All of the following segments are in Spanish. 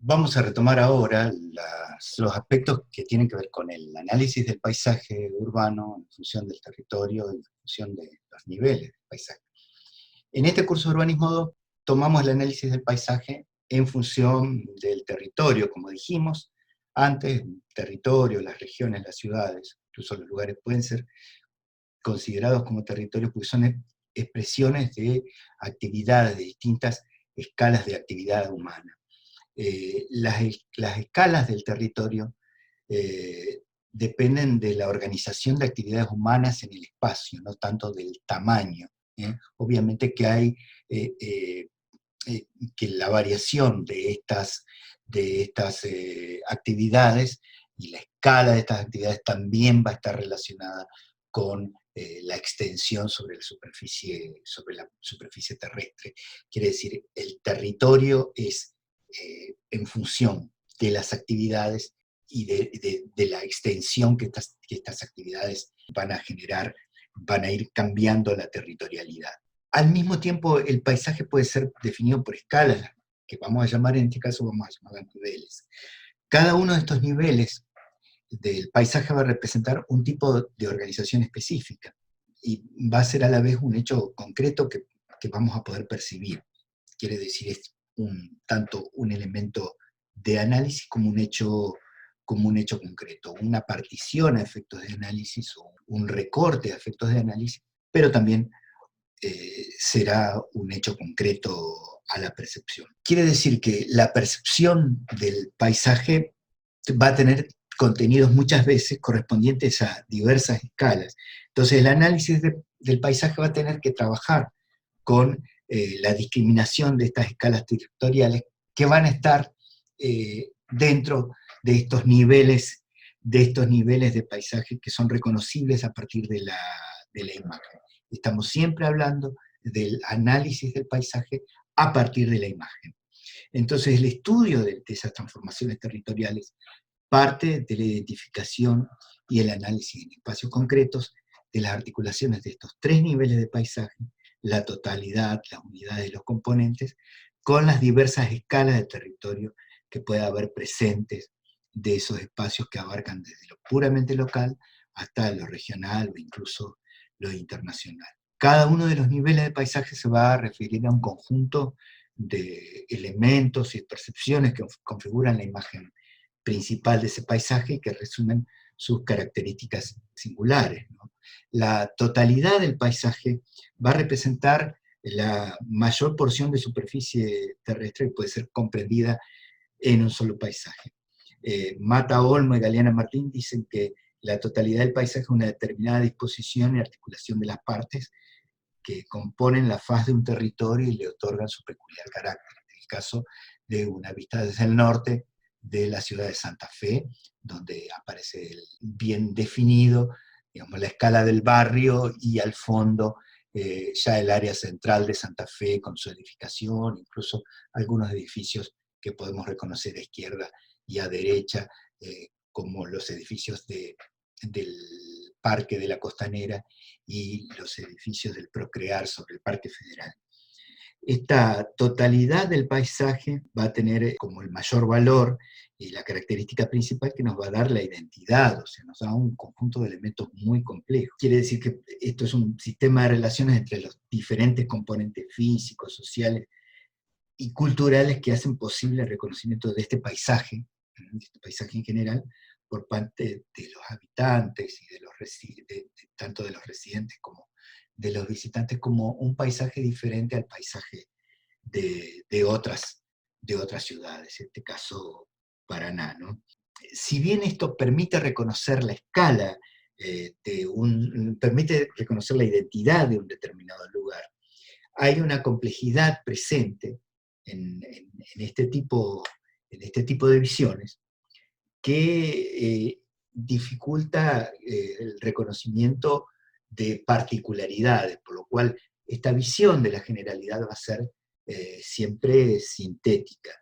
Vamos a retomar ahora los aspectos que tienen que ver con el análisis del paisaje urbano en función del territorio y en función de los niveles del paisaje. En este curso de Urbanismo 2 tomamos el análisis del paisaje en función del territorio, como dijimos antes, el territorio, las regiones, las ciudades, incluso los lugares pueden ser considerados como territorios porque son expresiones de actividades, de distintas escalas de actividad humana. Las escalas del territorio eh, dependen de la organización de actividades humanas en el espacio, no tanto del tamaño. Obviamente que hay que la variación de estas actividades y la escala de estas actividades también va a estar relacionada con la extensión sobre la superficie terrestre. Quiere decir, el territorio es en función de las actividades y de la extensión que estas actividades van a generar, van a ir cambiando la territorialidad. Al mismo tiempo, el paisaje puede ser definido por escalas, que vamos a llamar, en este caso, vamos a llamar niveles. Cada uno de estos niveles del paisaje va a representar un tipo de organización específica y va a ser a la vez un hecho concreto que vamos a poder percibir. Quiere decir, es tanto un elemento de análisis como un hecho concreto, una partición a efectos de análisis o un recorte a efectos de análisis, pero también será un hecho concreto a la percepción. Quiere decir que la percepción del paisaje va a tener contenidos muchas veces correspondientes a diversas escalas. Entonces el análisis del paisaje va a tener que trabajar con la discriminación de estas escalas territoriales que van a estar dentro de estos niveles de paisaje que son reconocibles a partir de la imagen. Estamos siempre hablando del análisis del paisaje a partir de la imagen. Entonces, el estudio de esas transformaciones territoriales parte de la identificación y el análisis en espacios concretos de las articulaciones de estos tres niveles de paisaje, la totalidad, las unidades de los componentes, con las diversas escalas de territorio que pueda haber presentes de esos espacios que abarcan desde lo puramente local hasta lo regional o incluso lo internacional. Cada uno de los niveles de paisaje se va a referir a un conjunto de elementos y percepciones que configuran la imagen principal de ese paisaje y que resumen sus características singulares, ¿no? La totalidad del paisaje va a representar la mayor porción de superficie terrestre que puede ser comprendida en un solo paisaje. Mata Olmo y Galeana Martín dicen que la totalidad del paisaje es una determinada disposición y articulación de las partes que componen la faz de un territorio y le otorgan su peculiar carácter. En el caso de una vista desde el norte de la ciudad de Santa Fe, donde aparece bien definido, digamos, la escala del barrio y al fondo ya el área central de Santa Fe con su edificación, incluso algunos edificios que podemos reconocer a izquierda y a derecha, como los edificios del Parque de la Costanera y los edificios del Procrear sobre el Parque Federal. Esta totalidad del paisaje va a tener como el mayor valor y la característica principal que nos va a dar la identidad, o sea, nos da un conjunto de elementos muy complejos. Quiere decir que esto es un sistema de relaciones entre los diferentes componentes físicos, sociales y culturales que hacen posible el reconocimiento de este paisaje en general, por parte de los habitantes y tanto de los residentes como de los visitantes, como un paisaje diferente al paisaje de otras ciudades, en este caso Paraná, ¿no? Si bien esto permite reconocer la escala, permite reconocer la identidad de un determinado lugar, hay una complejidad presente en este tipo de visiones que dificulta el reconocimiento de particularidades, por lo cual esta visión de la generalidad va a ser siempre sintética.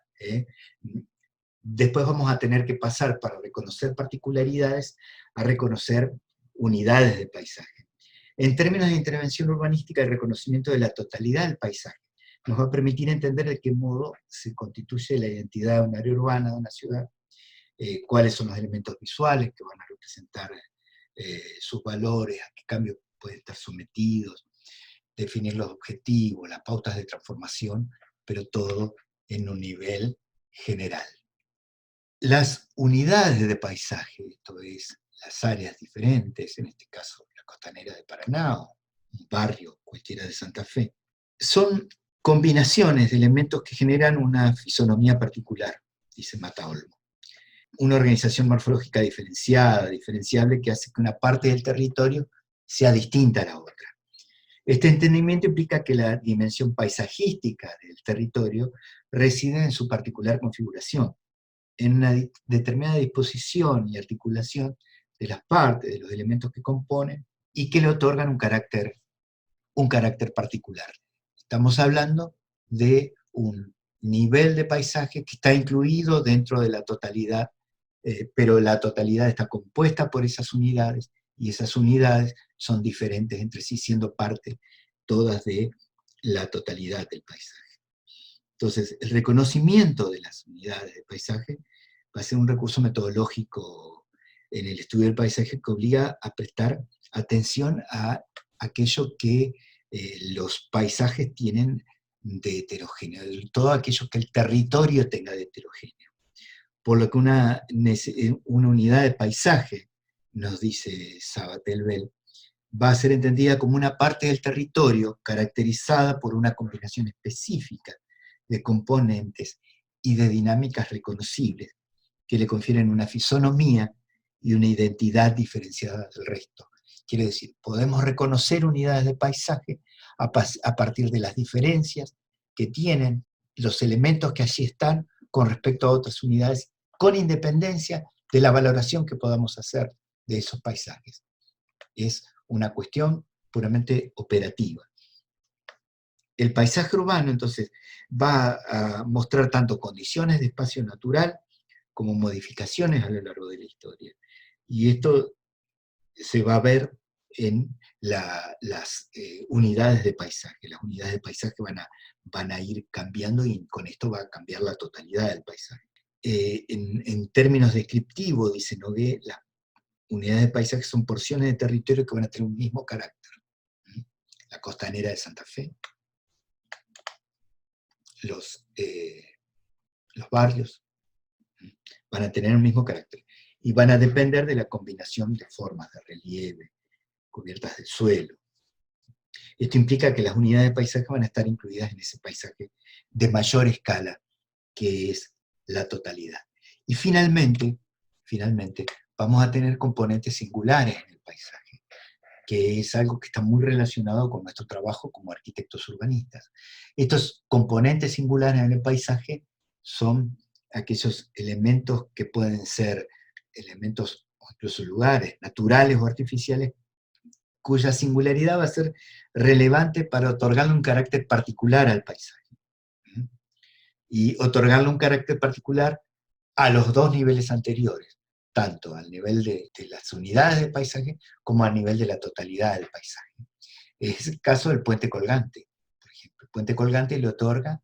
Después vamos a tener que pasar para reconocer particularidades a reconocer unidades de paisaje. En términos de intervención urbanística, el reconocimiento de la totalidad del paisaje nos va a permitir entender de qué modo se constituye la identidad de un área urbana, de una ciudad, cuáles son los elementos visuales que van a representar sus valores, a qué cambios pueden estar sometidos, definir los objetivos, las pautas de transformación, pero todo en un nivel general. Las unidades de paisaje, esto es, las áreas diferentes, en este caso la costanera de Paraná o un barrio cualquiera de Santa Fe, son combinaciones de elementos que generan una fisonomía particular, dice Mata Olmo. Una organización morfológica diferenciada, diferenciable, que hace que una parte del territorio sea distinta a la otra. Este entendimiento implica que la dimensión paisajística del territorio reside en su particular configuración, en una determinada disposición y articulación de las partes, de los elementos que componen, y que le otorgan un carácter particular. Estamos hablando de un nivel de paisaje que está incluido dentro de la totalidad, pero la totalidad está compuesta por esas unidades, y esas unidades son diferentes entre sí, siendo parte todas de la totalidad del paisaje. Entonces, el reconocimiento de las unidades de paisaje va a ser un recurso metodológico en el estudio del paisaje que obliga a prestar atención a aquello que los paisajes tienen de heterogéneo, todo aquello que el territorio tenga de heterogéneo. Por lo que una unidad de paisaje, nos dice Sabatelbel, va a ser entendida como una parte del territorio caracterizada por una combinación específica de componentes y de dinámicas reconocibles que le confieren una fisonomía y una identidad diferenciada del resto. Quiere decir, podemos reconocer unidades de paisaje a partir de las diferencias que tienen los elementos que allí están con respecto a otras unidades, con independencia de la valoración que podamos hacer de esos paisajes. Es una cuestión puramente operativa. El paisaje urbano, entonces, va a mostrar tanto condiciones de espacio natural como modificaciones a lo largo de la historia. Y esto se va a ver en las unidades de paisaje. Las unidades de paisaje van a ir cambiando, y con esto va a cambiar la totalidad del paisaje. En términos descriptivos, dice Nogué, las unidades de paisaje son porciones de territorio que van a tener un mismo carácter. La costanera de Santa Fe, los barrios, van a tener un mismo carácter y van a depender de la combinación de formas de relieve, cubiertas del suelo. Esto implica que las unidades de paisaje van a estar incluidas en ese paisaje de mayor escala, que es la totalidad. Y finalmente, vamos a tener componentes singulares en el paisaje, que es algo que está muy relacionado con nuestro trabajo como arquitectos urbanistas. Estos componentes singulares en el paisaje son aquellos elementos que pueden ser elementos o incluso lugares naturales o artificiales, cuya singularidad va a ser relevante para otorgarle un carácter particular al paisaje. Y otorgarle un carácter particular a los dos niveles anteriores, tanto al nivel de las unidades del paisaje como al nivel de la totalidad del paisaje. Es el caso del puente colgante, por ejemplo. El puente colgante le otorga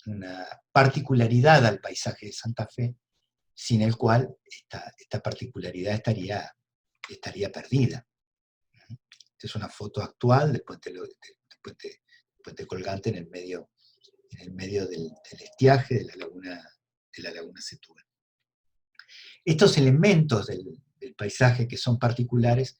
una particularidad al paisaje de Santa Fe, sin el cual esta particularidad estaría perdida. Esta es una foto actual del puente colgante en el medio del estiaje de la laguna Setúbal. Estos elementos del paisaje que son particulares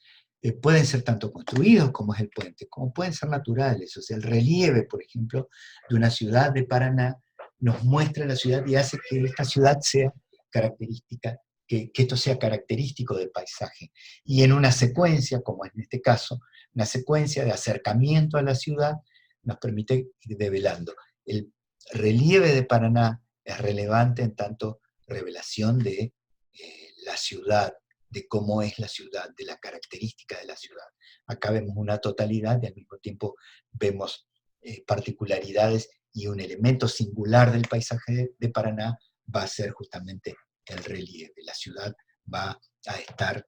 pueden ser tanto construidos, como es el puente, como pueden ser naturales. O sea, el relieve, por ejemplo, de una ciudad de Paraná nos muestra la ciudad y hace que esta ciudad sea característica, que esto sea característico del paisaje. Y en una secuencia, como en este caso, una secuencia de acercamiento a la ciudad, nos permite ir develando. El relieve de Paraná es relevante en tanto revelación de la ciudad, de cómo es la ciudad, de la característica de la ciudad. Acá vemos una totalidad y al mismo tiempo vemos particularidades, y un elemento singular del paisaje de Paraná va a ser justamente el relieve. La ciudad va a estar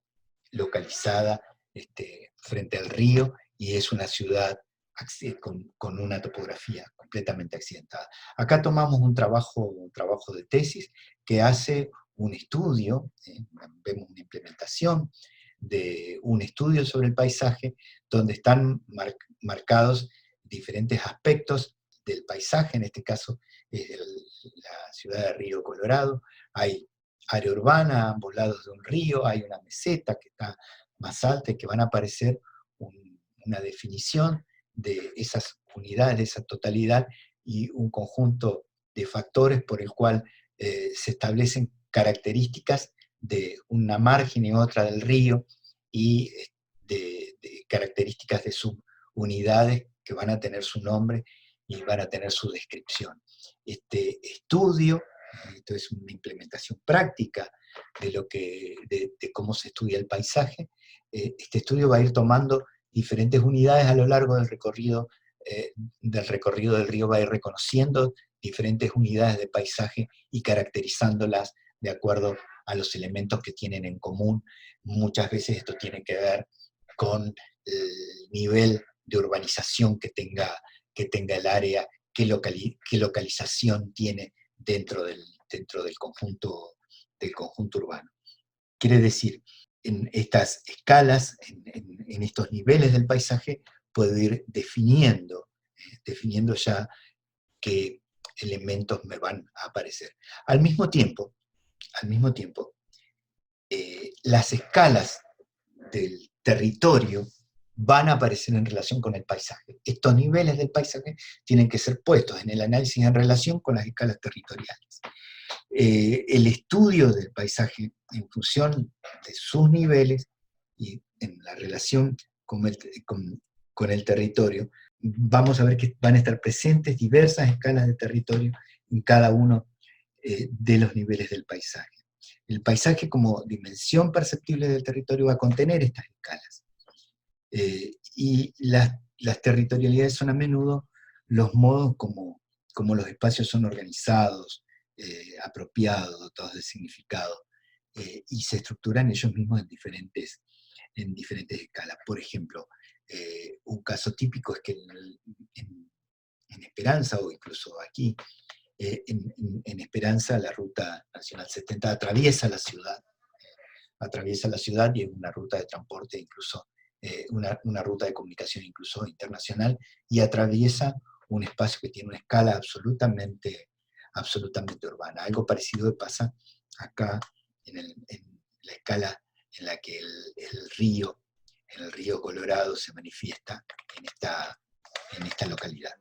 localizada frente al río, y es una ciudad con una topografía completamente accidentada. Acá tomamos un trabajo de tesis que hace un estudio, vemos una implementación de un estudio sobre el paisaje, donde están marcados diferentes aspectos del paisaje. En este caso es la ciudad de Río Colorado. Hay área urbana a ambos lados de un río, hay una meseta que está más alta y que van a aparecer una definición de esas unidades, de esa totalidad, y un conjunto de factores por el cual se establecen características de una margen y otra del río, y de características de subunidades que van a tener su nombre y van a tener su descripción. Este estudio, esto es una implementación práctica de cómo se estudia el paisaje. Este estudio va a ir tomando diferentes unidades a lo largo del recorrido del río, va a ir reconociendo diferentes unidades de paisaje y caracterizándolas de acuerdo a los elementos que tienen en común. Muchas veces esto tiene que ver con el nivel de urbanización que tenga el área, qué localización tiene dentro del conjunto urbano. Quiere decir, en estas escalas, en estos niveles del paisaje, puedo ir definiendo ya qué elementos me van a aparecer. Al mismo tiempo, las escalas del territorio van a aparecer en relación con el paisaje. Estos niveles del paisaje tienen que ser puestos en el análisis en relación con las escalas territoriales. El estudio del paisaje en función de sus niveles y en la relación con el territorio, vamos a ver que van a estar presentes diversas escalas de territorio en cada uno de los niveles del paisaje. El paisaje como dimensión perceptible del territorio va a contener estas escalas. Y las territorialidades son a menudo los modos como los espacios son organizados, apropiados, dotados de significado, y se estructuran ellos mismos en diferentes escalas. Por ejemplo, un caso típico es que en Esperanza, o incluso aquí, en Esperanza, la Ruta Nacional 70 atraviesa la ciudad y es una ruta de transporte, incluso una ruta de comunicación incluso internacional, y atraviesa un espacio que tiene una escala absolutamente urbana. Algo parecido pasa acá en la escala en la que el río Colorado se manifiesta en esta localidad.